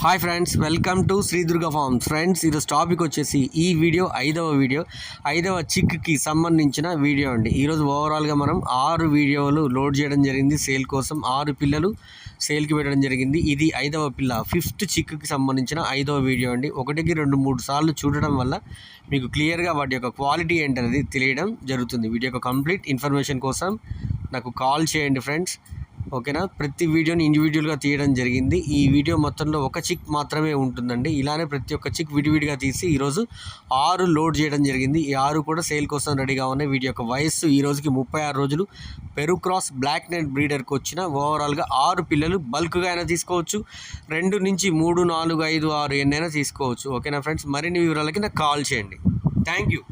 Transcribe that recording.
Hi friends, welcome to Shri Durga farms. Friends, ఈరోజు topic వచ్చేసి ఈ వీడియో ఐదవ చిక్కి సంబంధించిన వీడియో అండి. ఈరోజు ఓవరాల్గా మనం 6 వీడియోలు లోడ్ చేయడం జరిగింది. సేల్ కోసం 6 పిల్లలు సేల్కి పెట్టడం జరిగింది. ఇది 5వ పిల్ల, 5th చిక్కి సంబంధించిన 5వ వీడియో అండి. 1కి 2-3 సార్లు చూడడం వల్ల మీకు క్లియర్గా వాటి యొక్క క్వాలిటీ ఏంటనేది తెలియడం జరుగుతుంది. వీటి యొక్క కంప్లీట్ ఇన్ఫర్మేషన్ కోసం నాకు కాల్ చేయండి ఫ్రెండ్స్, ఓకేనా. ప్రతి వీడియోని ఇండివిజువల్గా తీయడం జరిగింది. ఈ వీడియో మొత్తంలో ఒక చిక్ మాత్రమే ఉంటుందండి. ఇలానే ప్రతి ఒక్క చిక్ విడివిడిగా తీసి ఈరోజు 6 లోడ్ చేయడం జరిగింది. ఈ 6 కూడా సేల్ కోసం రెడీగా ఉన్నాయి. వీటి యొక్క వయస్సు ఈ రోజుకి 36 రోజులు. పెరు క్రాస్ బ్లాక్ నెట్ బ్రీడర్కి వచ్చిన ఓవరాల్గా 6 పిల్లలు. బల్క్గా అయినా తీసుకోవచ్చు, 2 నుంచి 3, 4, 5, 6 ఎన్నైనా తీసుకోవచ్చు. ఓకేనా ఫ్రెండ్స్, మరిన్ని వివరాలకి నాకు కాల్ చేయండి. Thank you.